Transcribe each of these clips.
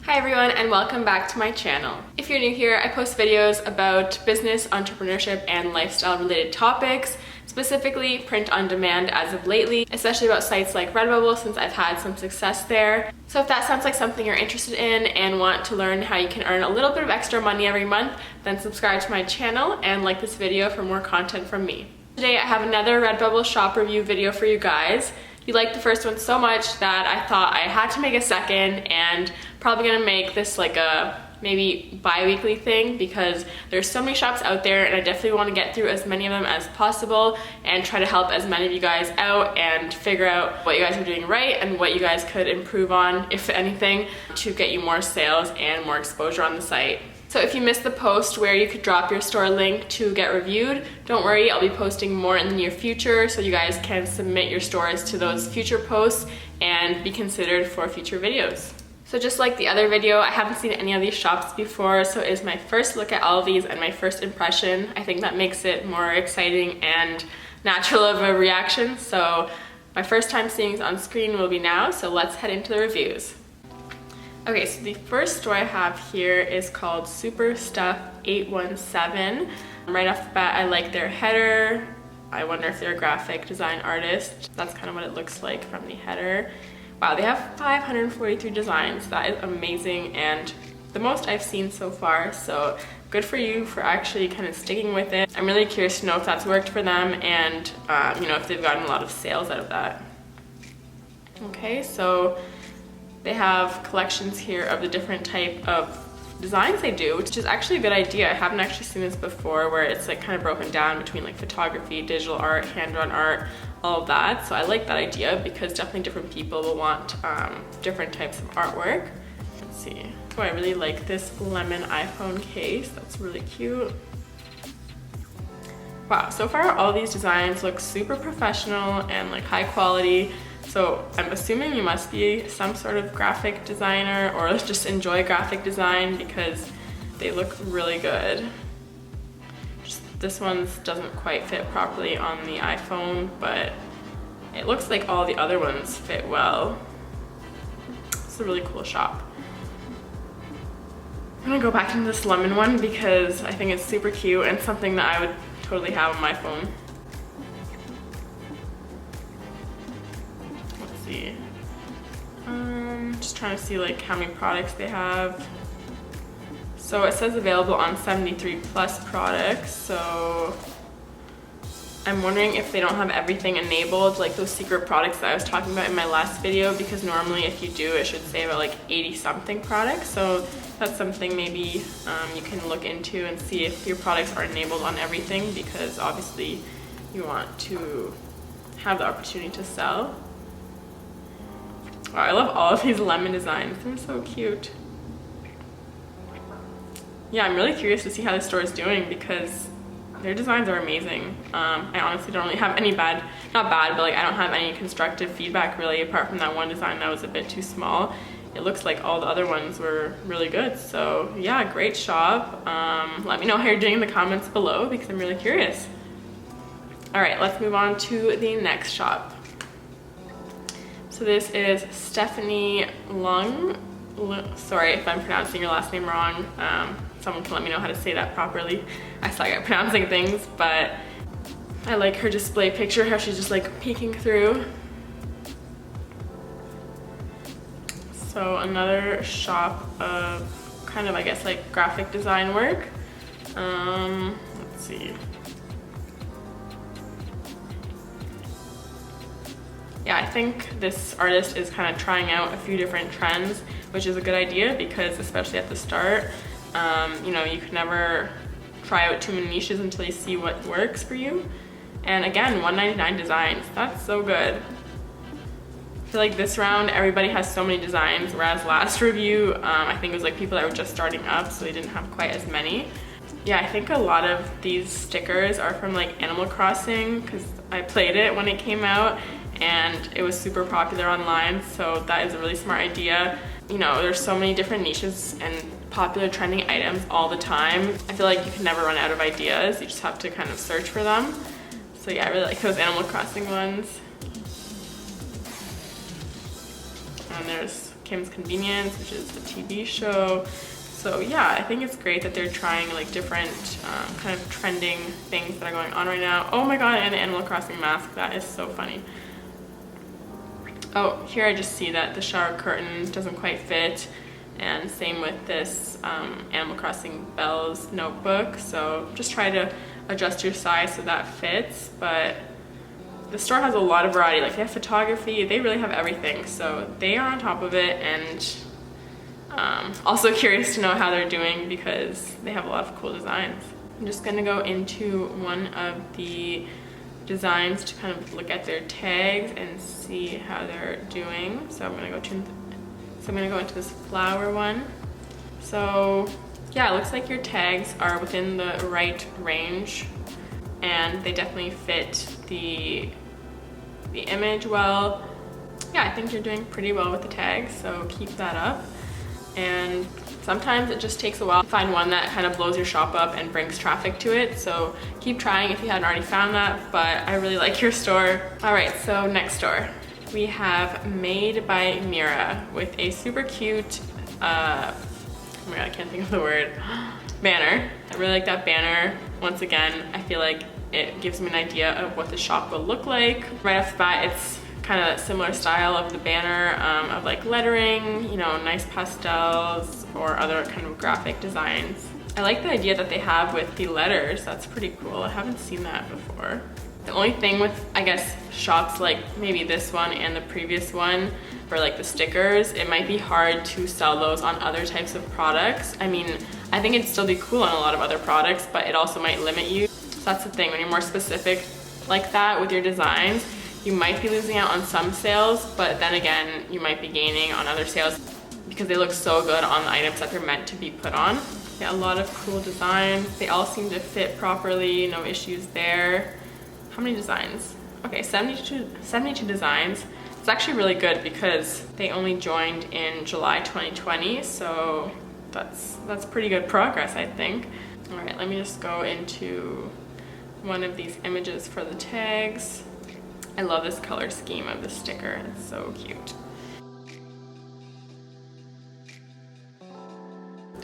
Hi everyone and welcome back to my channel. If you're new here, I post videos about business, entrepreneurship, and lifestyle related topics, specifically print on demand as of lately, especially about sites like Redbubble since I've had some success there. So if that sounds like something you're interested in and want to learn how you can earn a little bit of extra money every month, then subscribe to my channel and like this video for more content from me. Today I have another Redbubble shop review video for you guys. You liked the first one so much that I thought I had to make a second, and probably gonna make this like a maybe bi-weekly thing because there's so many shops out there and I definitely want to get through as many of them as possible and try to help as many of you guys out and figure out what you guys are doing right and what you guys could improve on, if anything, to get you more sales and more exposure on the site. So if you missed the post where you could drop your store link to get reviewed, don't worry, I'll be posting more in the near future so you guys can submit your stores to those future posts and be considered for future videos. So just like the other video, I haven't seen any of these shops before, so it is my first look at all of these and my first impression. I think that makes it more exciting and natural of a reaction. So my first time seeing these on screen will be now, so let's head into the reviews. Okay, so the first store I have here is called Super Stuff 817. Right off the bat, I like their header. I wonder if they're a graphic design artist. That's kind of what it looks like from the header. Wow, they have 543 designs. That is amazing and the most I've seen so far, so good for you for actually kind of sticking with it. I'm really curious to know if that's worked for them and you know, if they've gotten a lot of sales out of that. Okay, so they have collections here of the different type of designs they do, which is actually a good idea. I haven't actually seen this before where it's like kind of broken down between like photography, digital art, hand-drawn art, all of that. So I like that idea because definitely different people will want different types of artwork. Let's see. Oh, I really like this lemon iPhone case. That's really cute. Wow, so far all these designs look super professional and like high quality. So I'm assuming you must be some sort of graphic designer or just enjoy graphic design because they look really good. Just this one doesn't quite fit properly on the iPhone, but it looks like all the other ones fit well. It's a really cool shop. I'm gonna go back into this lemon one because I think it's super cute and something that I would totally have on my phone. Just trying to see like how many products they have. So it says available on 73 plus products, so I'm wondering if they don't have everything enabled, like those secret products that I was talking about in my last video, because normally if you do it should say about like 80 something products. So that's something maybe you can look into and see if your products are enabled on everything, because obviously you want to have the opportunity to sell. Wow, I love all of these lemon designs. They're so cute. Yeah, I'm really curious to see how this store is doing because their designs are amazing. I honestly don't really have any not bad, but like I don't have any constructive feedback really apart from that one design that was a bit too small. It looks like all the other ones were really good. So yeah, great shop. Let me know how you're doing in the comments below because I'm really curious. All right, let's move on to the next shop. So this is Stephanie Lung. Sorry if I'm pronouncing your last name wrong. Someone can let me know how to say that properly. I suck at pronouncing things, but I like her display picture, how she's just like peeking through. So another shop of kind of, I guess, like graphic design work. Let's see. Yeah, I think this artist is kind of trying out a few different trends, which is a good idea because especially at the start, you know, you can never try out too many niches until you see what works for you. And again, 199 designs, that's so good. I feel like this round, everybody has so many designs, whereas last review, I think it was like people that were just starting up, so they didn't have quite as many. Yeah, I think a lot of these stickers are from like Animal Crossing because I played it when it came out and it was super popular online, so that is a really smart idea. You know, there's so many different niches and popular trending items all the time. I feel like you can never run out of ideas, you just have to kind of search for them. So yeah, I really like those Animal Crossing ones. And there's Kim's Convenience, which is the TV show. So yeah, I think it's great that they're trying like different kind of trending things that are going on right now. Oh my god, and the Animal Crossing mask, that is so funny. Oh, here I just see that the shower curtain doesn't quite fit, and same with this Animal Crossing Bells notebook. So just try to adjust your size so that fits, but the store has a lot of variety. Like they have photography, they really have everything. So they are on top of it, and also curious to know how they're doing because they have a lot of cool designs. I'm just gonna go into one of the designs to kind of look at their tags and see how they're doing. So I'm gonna go into this flower one. So yeah, it looks like your tags are within the right range, and they definitely fit the image well. Yeah, I think you're doing pretty well with the tags, so keep that up. And sometimes it just takes a while to find one that kind of blows your shop up and brings traffic to it, so keep trying if you hadn't already found that, but I really like your store. All right, so next store. We have Made by Mira with a super cute, oh my god, I can't think of the word, banner. I really like that banner. Once again, I feel like it gives me an idea of what the shop will look like. Right off the bat, it's kind of a similar style of the banner, of like lettering, you know, nice pastels or other kind of graphic designs. I like the idea that they have with the letters. That's pretty cool. I haven't seen that before. The only thing with, I guess, shops like maybe this one and the previous one for like the stickers, it might be hard to sell those on other types of products. I mean, I think it'd still be cool on a lot of other products, but it also might limit you. So that's the thing, when you're more specific like that with your designs, you might be losing out on some sales, but then again, you might be gaining on other sales because they look so good on the items that they're meant to be put on. Yeah, a lot of cool designs. They all seem to fit properly, no issues there. How many designs? Okay, 72 designs. It's actually really good because they only joined in July 2020, so that's pretty good progress, I think. All right, let me just go into one of these images for the tags. I love this color scheme of the sticker. It's so cute.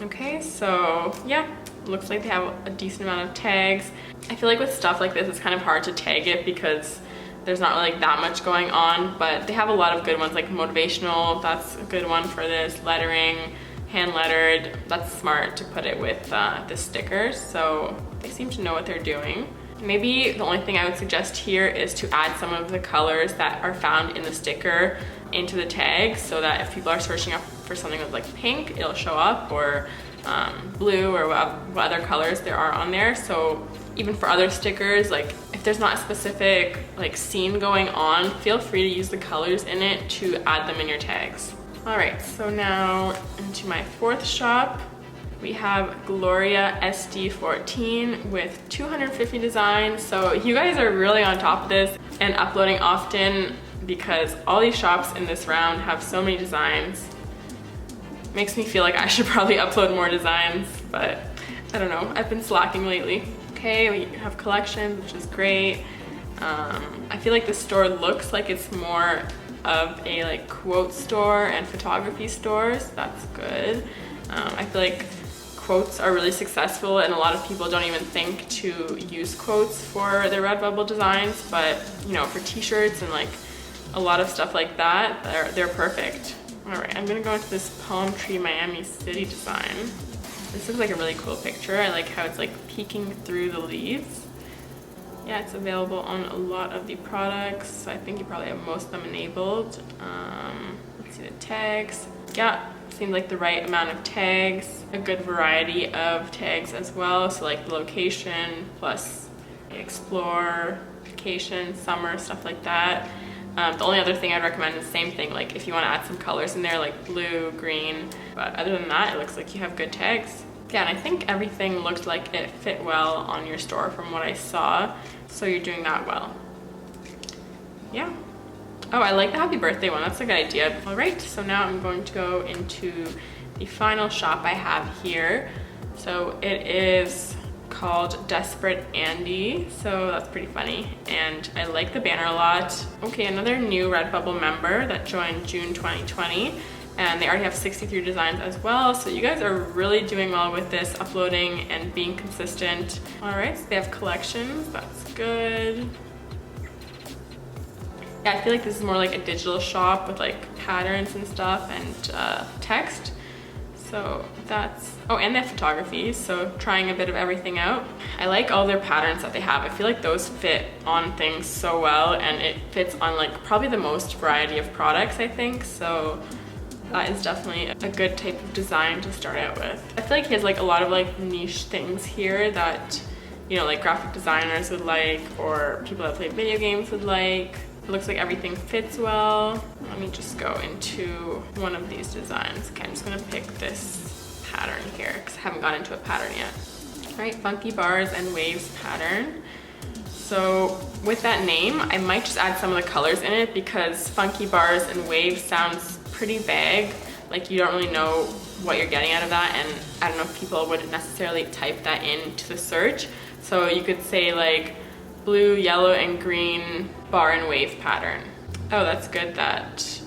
Okay, so yeah, looks like they have a decent amount of tags. I feel like with stuff like this, it's kind of hard to tag it because there's not really like that much going on, but they have a lot of good ones like motivational. That's a good one for this. Lettering, hand lettered. That's smart to put it with the stickers. So they seem to know what they're doing. Maybe the only thing I would suggest here is to add some of the colors that are found in the sticker into the tag so that if people are searching up for something with like pink, it'll show up, or blue, or what other colors there are on there. So even for other stickers, like if there's not a specific like scene going on, feel free to use the colors in it to add them in your tags. All right, so now into my fourth shop. We have Gloria SD14 with 250 designs. So you guys are really on top of this and uploading often because all these shops in this round have so many designs. Makes me feel like I should probably upload more designs, but I don't know, I've been slacking lately. Okay, we have collections, which is great. I feel like the store looks like it's more of a like quote store and photography stores. That's good. I feel like quotes are really successful and a lot of people don't even think to use quotes for their Redbubble designs, but you know, for t-shirts and like a lot of stuff like that, they're perfect. All right, I'm gonna go into this palm tree Miami City design. This looks like a really cool picture. I like how it's like peeking through the leaves. Yeah, it's available on a lot of the products. I think you probably have most of them enabled. Let's see the tags. Yeah, seems like the right amount of tags. A good variety of tags as well. So like the location plus explore, vacation, summer, stuff like that. The only other thing I'd recommend is the same thing, like if you want to add some colors in there like blue, green, but other than that, it looks like you have good tags. Yeah, and I think everything looked like it fit well on your store from what I saw, so you're doing that well. Yeah. Oh, I like the happy birthday one. That's a good idea. All right, so now I'm going to go into the final shop I have here. So it is called Desperate Andy, so that's pretty funny, and I like the banner a lot. Okay, another new Redbubble member that joined June 2020. and they already have 63 designs as well, so you guys are really doing well with this, uploading and being consistent. All right, so they have collections, that's good. Yeah, I feel like this is more like a digital shop with like patterns and stuff and text. So that's, oh, and they have photography, so trying a bit of everything out. I like all their patterns that they have. I feel like those fit on things so well, and it fits on like probably the most variety of products, I think. So that is definitely a good type of design to start out with. I feel like he has like a lot of like niche things here that, you know, like graphic designers would like, or people that play video games would like. It looks like everything fits well. Let me just go into one of these designs. Okay, I'm just gonna pick this pattern here because I haven't got into a pattern yet. All right, funky bars and waves pattern. So with that name, I might just add some of the colors in it because funky bars and waves sounds pretty vague. Like you don't really know what you're getting out of that, and I don't know if people would necessarily type that into the search. So you could say like blue, yellow, and green bar and wave pattern. Oh, that's good that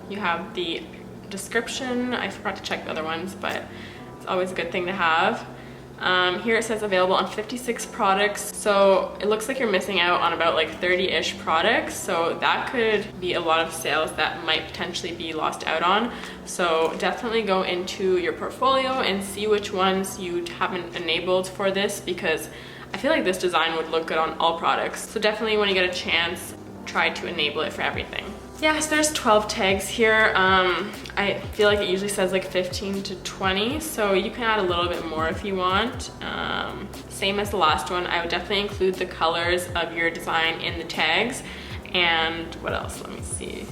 you have the description. I forgot to check the other ones, but it's always a good thing to have. Here it says available on 56 products, so it looks like you're missing out on about like 30-ish products, so that could be a lot of sales that might potentially be lost out on. So definitely go into your portfolio and see which ones you haven't enabled for this, because I feel like this design would look good on all products. So definitely when you get a chance, try to enable it for everything. Yeah, so there's 12 tags here. I feel like it usually says like 15 to 20, so you can add a little bit more if you want. Same as the last one, I would definitely include the colors of your design in the tags. And what else? Let me see.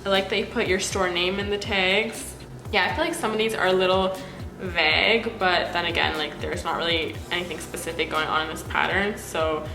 I like that you put your store name in the tags. Yeah, I feel like some of these are a little vague, but then again, like there's not really anything specific going on in this pattern. So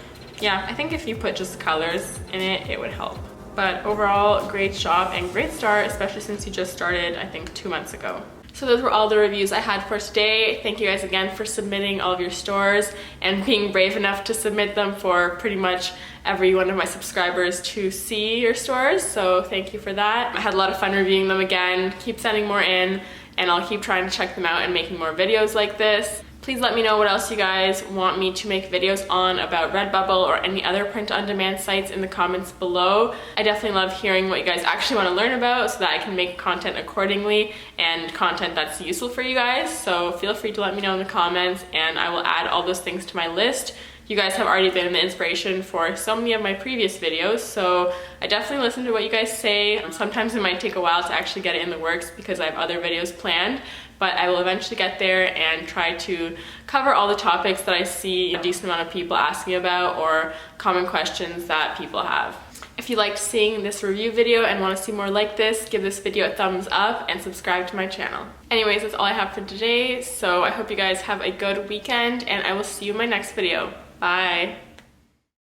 yeah, I think if you put just colors in it, it would help. But overall, great shop and great start, especially since you just started, I think 2 months ago. So those were all the reviews I had for today. Thank you guys again for submitting all of your stores and being brave enough to submit them for pretty much every one of my subscribers to see your stores. So thank you for that. I had a lot of fun reviewing them again. Keep sending more in, and I'll keep trying to check them out and making more videos like this. Please let me know what else you guys want me to make videos on about Redbubble or any other print-on-demand sites in the comments below. I definitely love hearing what you guys actually want to learn about so that I can make content accordingly and content that's useful for you guys. So feel free to let me know in the comments, and I will add all those things to my list. You guys have already been the inspiration for so many of my previous videos, so I definitely listen to what you guys say. Sometimes it might take a while to actually get it in the works because I have other videos planned, but I will eventually get there and try to cover all the topics that I see a decent amount of people asking about or common questions that people have. If you liked seeing this review video and want to see more like this, give this video a thumbs up and subscribe to my channel. Anyways, that's all I have for today, so I hope you guys have a good weekend, and I will see you in my next video. Bye!